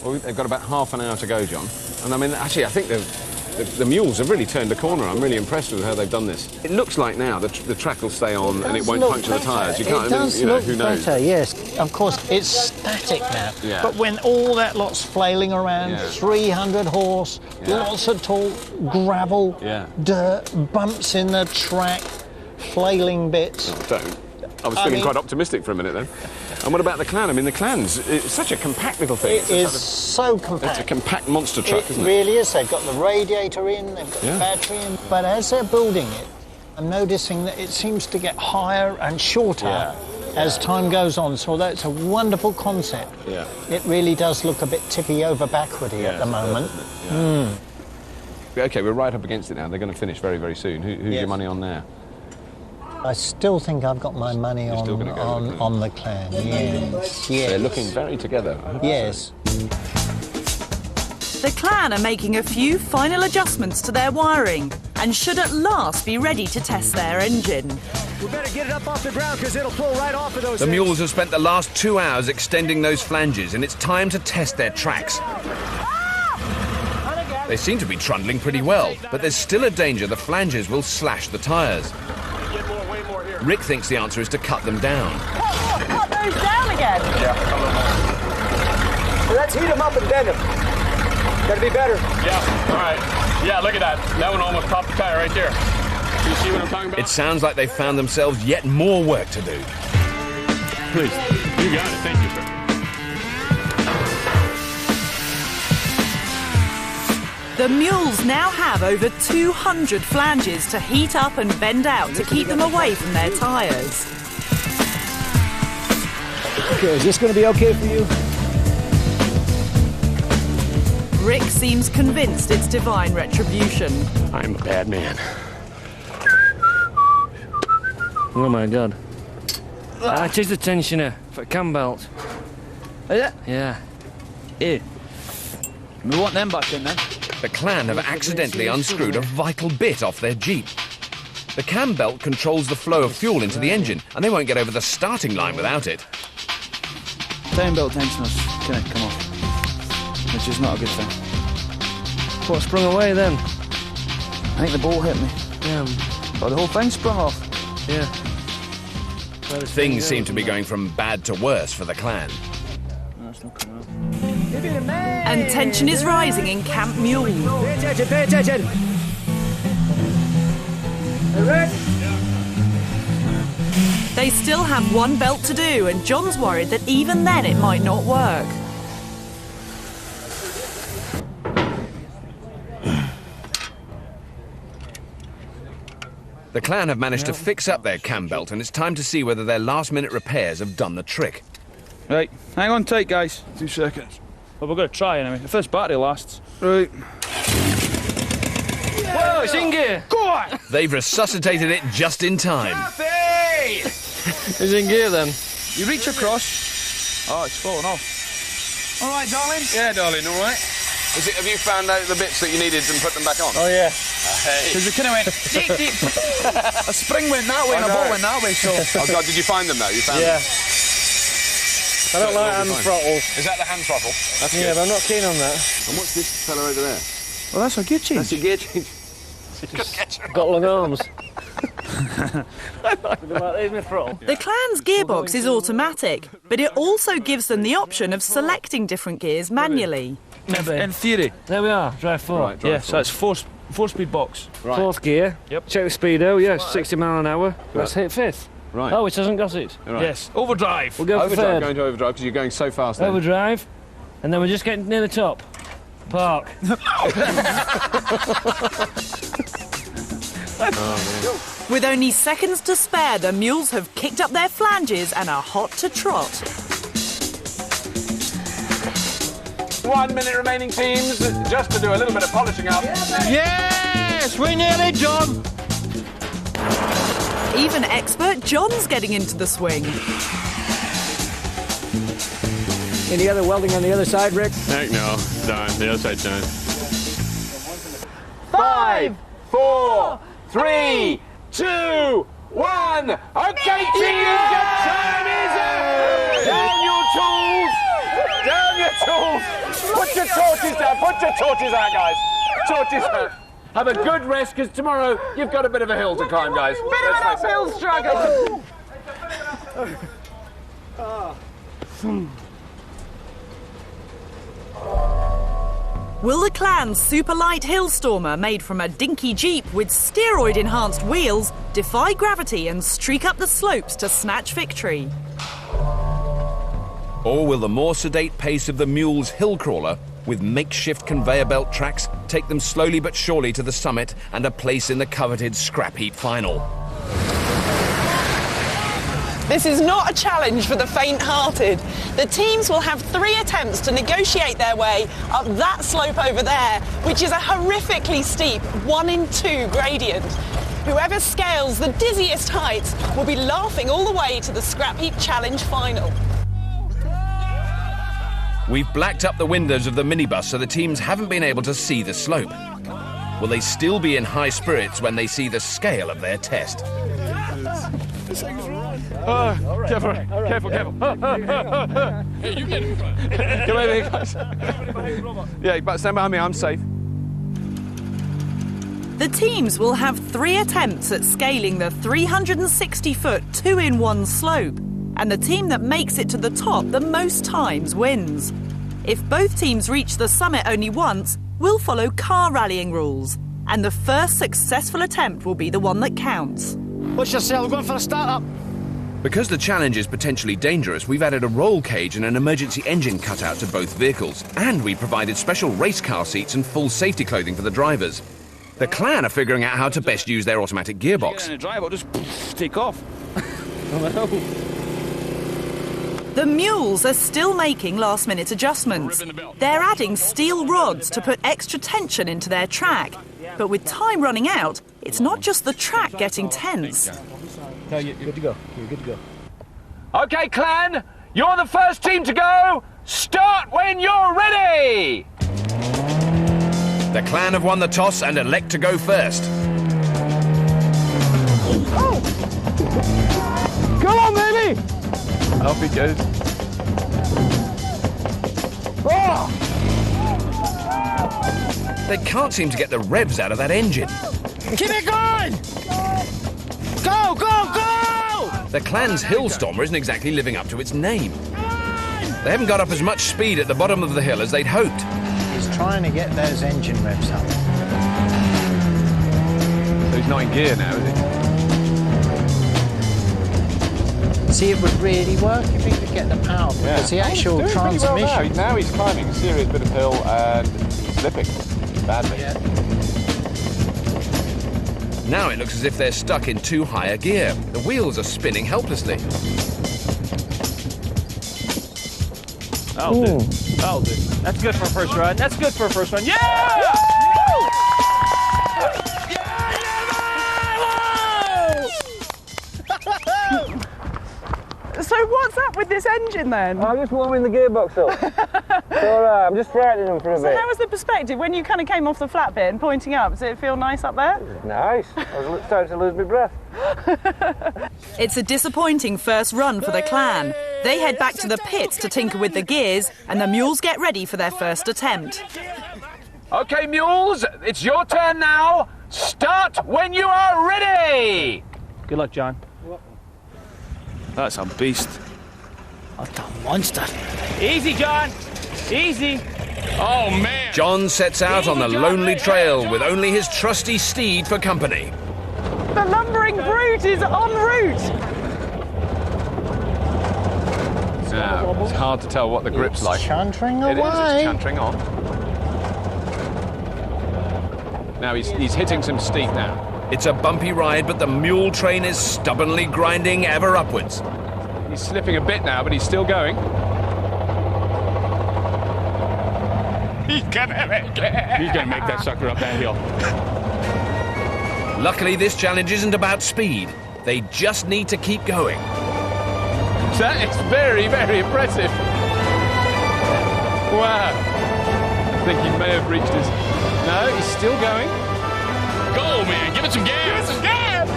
Speaker 3: Well, they've got about half an hour to go, John. And I mean, actually, I think the mules have really turned a corner. I'm really impressed with how they've done this. It looks like now the track will stay on and it won't puncture the tyres. You can't, who knows?
Speaker 13: Better, yes. Of course, it's static now.
Speaker 3: Yeah.
Speaker 13: But when all that lot's flailing around, 300 horse, lots of tall gravel, dirt, bumps in the track, flailing bits.
Speaker 3: Oh, don't. I was feeling quite optimistic for a minute then. And what about the clan? I mean, the clan's it's such a compact little thing.
Speaker 13: It is so compact.
Speaker 3: It's a compact monster truck, isn't it?
Speaker 13: It really is. They've got the radiator in, they've got the battery in. But as they're building it, I'm noticing that it seems to get higher and shorter as time goes on. So that's a wonderful concept.
Speaker 3: Yeah.
Speaker 13: It really does look a bit tippy over backwardy at the moment.
Speaker 3: OK, we're right up against it now. They're going to finish very, very soon. Who's your money on there?
Speaker 13: I still think I've got my money on the clan, yes.
Speaker 3: They're looking very together.
Speaker 13: Yes.
Speaker 7: The clan are making a few final adjustments to their wiring and should at last be ready to test their engine.
Speaker 8: We better get it up off the ground because it'll pull right off of those
Speaker 14: The mules have spent the last 2 hours extending those flanges, and it's time to test their tracks. They seem to be trundling pretty well, but there's still a danger the flanges will slash the tyres. Rick thinks the answer is to cut them down.
Speaker 2: Cut those down again?
Speaker 8: Yeah. So let's heat them up and bend them. Gotta be better.
Speaker 12: Yeah, all right. Yeah, look at that. That one almost popped the tire right there. You see what I'm talking about?
Speaker 14: It sounds like they've found themselves yet more work to do.
Speaker 12: Please. You got it. Thank you, sir.
Speaker 7: The mules now have over 200 flanges to heat up and bend out to keep them away from their tyres.
Speaker 8: Okay, is this going to be okay for you?
Speaker 7: Rick seems convinced it's divine retribution.
Speaker 12: I'm a bad man.
Speaker 9: Oh my god. It is the tensioner for cam belt.
Speaker 11: Is it?
Speaker 9: Yeah.
Speaker 11: We want them back in then.
Speaker 14: The clan have accidentally unscrewed a vital bit off their Jeep. The cam belt controls the flow of fuel into the engine, and they won't get over the starting line without it.
Speaker 11: Time belt tensioners can't come off, which is not a good thing.
Speaker 9: What sprung away then?
Speaker 11: I think the bolt hit me.
Speaker 9: Yeah.
Speaker 11: Oh, the whole thing sprung off.
Speaker 9: Yeah.
Speaker 14: Things seem to be going from bad to worse for the clan.
Speaker 11: That's not coming off.
Speaker 7: And tension is rising in Camp Mule.
Speaker 8: Pay attention, pay attention. Rick?
Speaker 7: They still have one belt to do, and John's worried that even then it might not work.
Speaker 14: The clan have managed to fix up their cam belt, and it's time to see whether their last-minute repairs have done the trick.
Speaker 11: Right, hang on tight, guys. 2 seconds. Well, we're going to try anyway, if this battery lasts. Right.
Speaker 10: Whoa, it's in gear!
Speaker 11: Go on!
Speaker 14: They've resuscitated it just in time.
Speaker 10: It's in gear then.
Speaker 11: You reach across. Oh, it's falling off.
Speaker 3: All right, darling?
Speaker 10: Yeah, darling, all right.
Speaker 3: Have you found out the bits that you needed and put them back on?
Speaker 10: Oh, yeah.
Speaker 3: Hey.
Speaker 11: Because we kind of went deep, deep. A spring went that way and a ball went that way, so...
Speaker 3: Oh, God, did you find them, though? You found them?
Speaker 10: I don't like hand throttle.
Speaker 3: Is that the hand throttle? That's
Speaker 10: yeah,
Speaker 3: good.
Speaker 10: but I'm not keen on that.
Speaker 3: And what's this fella over there?
Speaker 11: Well, that's a gear change.
Speaker 3: That's your gear change.
Speaker 10: Got long arms.
Speaker 7: The clan's gearbox is automatic, but it also gives them the option of selecting different gears manually.
Speaker 11: In theory.
Speaker 10: There we are, drive 4.
Speaker 11: Right, drive 4. So it's 4-speed box.
Speaker 10: Right. 4th gear.
Speaker 11: Yep.
Speaker 10: Check the speedo, yes, 60 mile an hour. Let's hit 5th.
Speaker 3: Right.
Speaker 10: Oh, it hasn't got it.
Speaker 3: Right.
Speaker 11: Yes, overdrive.
Speaker 10: We'll go for
Speaker 3: Overdrive,
Speaker 10: 3rd.
Speaker 3: going to overdrive because you're going so fast then.
Speaker 10: Overdrive. And then we're just getting near the top. Park.
Speaker 7: With only seconds to spare, the mules have kicked up their flanges and are hot to trot.
Speaker 3: 1 minute remaining, teams, just to do a little bit of polishing up.
Speaker 10: Yes, we're nearly done.
Speaker 7: Even expert John's getting into the swing.
Speaker 8: Any other welding on the other side, Rick?
Speaker 12: Heck no, done. The other side's done.
Speaker 3: 5, 4, 3, 2, 1. Okay, teams, your time is up. Down your tools. Down your tools. Put your torches down. Put your torches out, guys. Torches out. Have a good rest, because tomorrow you've got a bit of a hill to climb, guys.
Speaker 2: Bit of an uphill struggle.
Speaker 7: Will the clan's super light hillstormer, made from a dinky Jeep with steroid-enhanced wheels, defy gravity and streak up the slopes to snatch victory?
Speaker 14: Or will the more sedate pace of the mule's hill crawler, with makeshift conveyor belt tracks, take them slowly but surely to the summit and a place in the coveted Scrapheap final?
Speaker 2: This is not a challenge for the faint-hearted. The teams will have 3 attempts to negotiate their way up that slope over there, which is a horrifically steep 1 in 2 gradient. Whoever scales the dizziest heights will be laughing all the way to the Scrapheap Challenge final.
Speaker 14: We've blacked up the windows of the minibus so the teams haven't been able to see the slope. Will they still be in high spirits when they see the scale of their test?
Speaker 3: Careful, careful, careful.
Speaker 12: Hey, you get in front.
Speaker 3: Come over here, guys. Yeah, but stand behind me, I'm safe.
Speaker 7: The teams will have 3 attempts at scaling the 360-foot 2-in-1 slope, and the team that makes it to the top the most times wins. If both teams reach the summit only once, we'll follow car rallying rules, and the first successful attempt will be the one that counts.
Speaker 10: Watch yourself, we're going for a start-up.
Speaker 14: Because the challenge is potentially dangerous, we've added a roll cage and an emergency engine cutout to both vehicles, and we provided special race car seats and full safety clothing for the drivers. The clan are figuring out how to best use their automatic gearbox.
Speaker 11: Get in a drive, I'll just take off.
Speaker 7: The mules are still making last-minute adjustments. They're adding steel rods to put extra tension into their track. But with time running out, it's not just the track getting tense.
Speaker 8: No, you're good to go. You're good to go.
Speaker 3: Okay, clan, you're the first team to go. Start when you're ready.
Speaker 14: The clan have won the toss and elect to go first.
Speaker 3: Come on, baby. Off he goes. Oh!
Speaker 14: They can't seem to get the revs out of that engine.
Speaker 10: Keep it going! Go, go, go!
Speaker 14: The clan's Hillstormer isn't exactly living up to its name. They haven't got up as much speed at the bottom of the hill as they'd hoped.
Speaker 13: He's trying to get those engine revs up.
Speaker 3: So he's not in gear now, is he?
Speaker 13: See, it would really work if he could get the power, because the actual transmission...
Speaker 3: Now he's climbing a serious bit of hill and he's slipping. Badly.
Speaker 14: Now it looks as if they're stuck in too high a gear. The wheels are spinning helplessly.
Speaker 6: That'll do. That'll do. That's good for a first run. That's good for a first run. Yeah!
Speaker 2: So what's up with this engine then?
Speaker 10: I'm just warming the gearbox up. It's all right, I'm just frightening them for a
Speaker 2: So
Speaker 10: bit.
Speaker 2: how was the perspective when you kind of came off the flat bit and pointing up? Does it feel nice up there?
Speaker 10: Nice. I was starting to lose my breath.
Speaker 7: It's a disappointing first run for the clan. They head back to the pits to tinker with the gears, and the mules get ready for their first attempt.
Speaker 3: OK, mules, it's your turn now. Start when you are ready.
Speaker 6: Good luck, John.
Speaker 11: That's a beast.
Speaker 4: What a monster.
Speaker 6: Easy, John. Easy.
Speaker 12: Oh, man.
Speaker 14: John sets out on the lonely trail with only his trusty steed for company.
Speaker 2: The lumbering brute is en route.
Speaker 3: Now, it's hard to tell what the grip's like.
Speaker 13: Chantering
Speaker 3: It is,
Speaker 13: away.
Speaker 3: it's chantering on. Now he's hitting some steep now.
Speaker 14: It's a bumpy ride, but the mule train is stubbornly grinding ever upwards.
Speaker 3: He's slipping a bit now, but he's still going. He's gonna make it.
Speaker 12: He's going to make that sucker up that hill.
Speaker 14: Luckily, this challenge isn't about speed. They just need to keep going.
Speaker 3: That is very, very impressive. Wow. I think he may have reached his... No, he's still going.
Speaker 12: Go, man. Give it some gas. Give it some gas.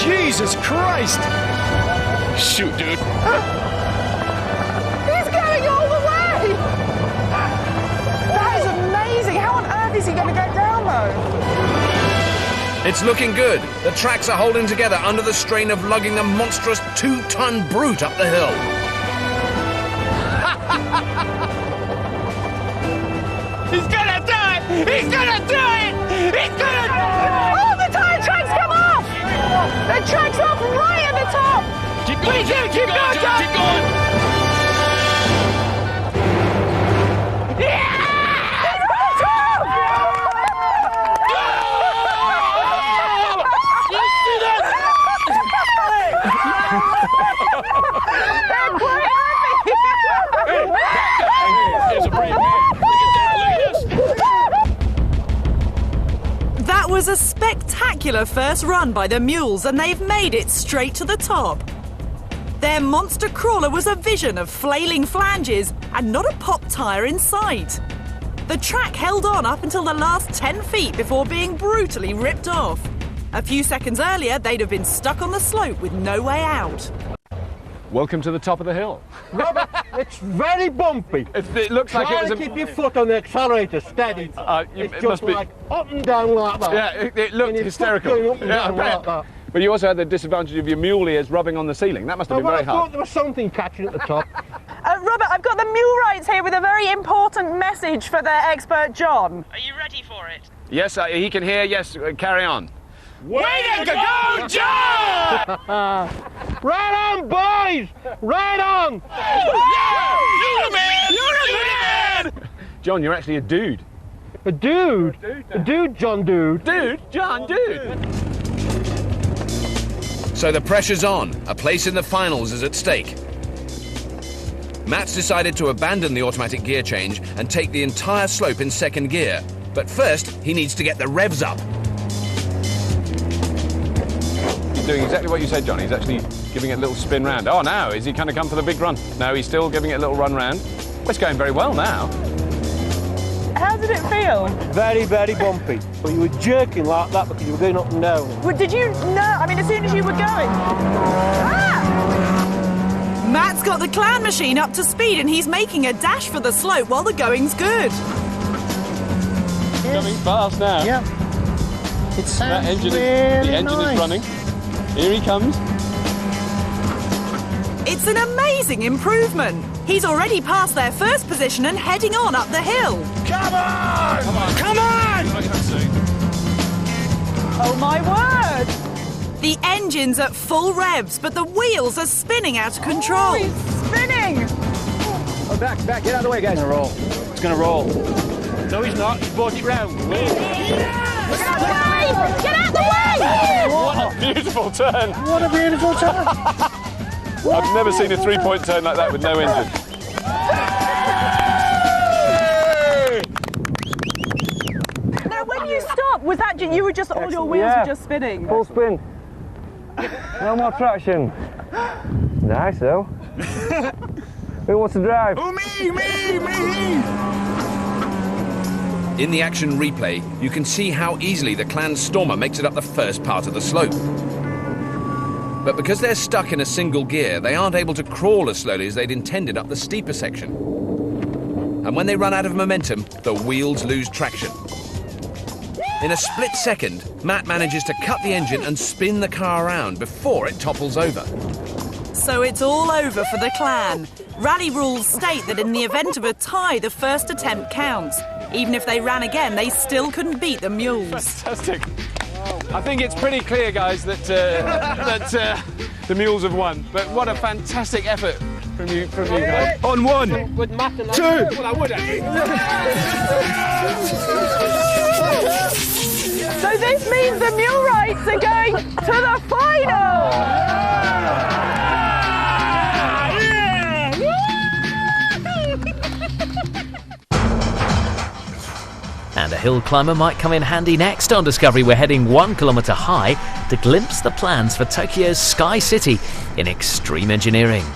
Speaker 8: Jesus Christ!
Speaker 12: Shoot, dude.
Speaker 2: He's going all the way! That is amazing. How on earth is he going to go down, though?
Speaker 14: It's looking good. The tracks are holding together under the strain of lugging a monstrous 2-ton brute up the hill.
Speaker 3: He's gonna do it! He's gonna do it! He's gonna do it!
Speaker 2: Oh, the tyre tracks come off! The tracks off right at the top!
Speaker 12: Keep going, John. Keep going, John. Keep going.
Speaker 2: Yeah! They're quite happy!
Speaker 12: Here's a brave man. Look at that. Look at this.
Speaker 7: That was a spectacular first run by the mules, and they've made it straight to the top. Their monster crawler was a vision of flailing flanges and not a pop tyre in sight. The track held on up until the last 10 feet before being brutally ripped off. A few seconds earlier, they'd have been stuck on the slope with no way out.
Speaker 3: Welcome to the top of the hill.
Speaker 10: Robert, it's very bumpy.
Speaker 3: It looks like it was
Speaker 10: keep your foot on the accelerator steady. It's
Speaker 3: it
Speaker 10: just
Speaker 3: must be...
Speaker 10: like up and down like that.
Speaker 3: Yeah, it looked
Speaker 10: And your
Speaker 3: hysterical.
Speaker 10: foot going up and
Speaker 3: Yeah, I
Speaker 10: down
Speaker 3: bet.
Speaker 10: like that.
Speaker 3: But you also had the disadvantage of your mule ears rubbing on the ceiling. That must have been
Speaker 10: Well,
Speaker 3: very
Speaker 10: I thought
Speaker 3: hard.
Speaker 10: there was something catching at the top.
Speaker 2: Robert, I've got the mule rights here with a very important message for their expert John.
Speaker 7: Are you ready for it?
Speaker 3: Yes, he can hear. Yes, carry on.
Speaker 12: Way to go, John!
Speaker 10: Right on, boys! Right on!
Speaker 12: You're the man! You're the man!
Speaker 3: John, you're actually a dude.
Speaker 10: A dude? A dude, John Dude.
Speaker 3: Dude? John, dude!
Speaker 14: So the pressure's on. A place in the finals is at stake. Matt's decided to abandon the automatic gear change and take the entire slope in second gear. But first, he needs to get the revs up.
Speaker 3: He's doing exactly what you said, John. He's actually giving it a little spin round. Oh, now, is he going to come for the big run? No, he's still giving it a little run round. Well, it's going very well now.
Speaker 2: How did it feel?
Speaker 10: Very, very bumpy. But you were jerking like that because you were going up and down.
Speaker 2: Well, did you know? I mean, as soon as you were going. Ah!
Speaker 7: Matt's got the clan machine up to speed, and he's making a dash for the slope while the going's good.
Speaker 3: Coming fast now.
Speaker 13: Yeah. It sounds
Speaker 3: The engine
Speaker 13: nice.
Speaker 3: is running. Here he comes.
Speaker 7: It's an amazing improvement. He's already passed their first position and heading on up the hill.
Speaker 3: Come on! Come on!
Speaker 7: Come on!
Speaker 2: Oh my word!
Speaker 7: The engine's at full revs, but the wheels are spinning out of control.
Speaker 2: Oh, he's spinning!
Speaker 8: Oh, back, get out of the way, guys.
Speaker 6: It's gonna roll. It's gonna roll. No, he's not. He's
Speaker 10: brought it round.
Speaker 2: Get out the way!
Speaker 3: What a beautiful turn!
Speaker 10: What a beautiful turn!
Speaker 3: I've never seen a three-point turn like that with no engine.
Speaker 2: Now, when you stopped, was that you were just all your wheels were just spinning?
Speaker 16: Full spin. No more traction. Nice though. Who wants to drive?
Speaker 3: Oh, me! In the action replay, you can see how easily the clan Stormer makes it up the first part of the slope. But because they're stuck in a single gear, they aren't able to crawl as slowly as they'd intended up the steeper section. And when they run out of momentum, the wheels lose traction. In a split second, Matt manages to cut the engine and spin the car around before it topples over.
Speaker 7: So it's all over for the clan. Rally rules state that in the event of a tie, the first attempt counts. Even if they ran again, they still couldn't beat the mules.
Speaker 3: Fantastic. I think it's pretty clear, guys, that the mules have won. But what a fantastic effort from you guys. On one, two. Well, I would actually.
Speaker 2: So this means the mule rides are going to the final!
Speaker 17: And a hill climber might come in handy next on Discovery. We're heading 1 kilometre high to glimpse the plans for Tokyo's Sky City in extreme engineering.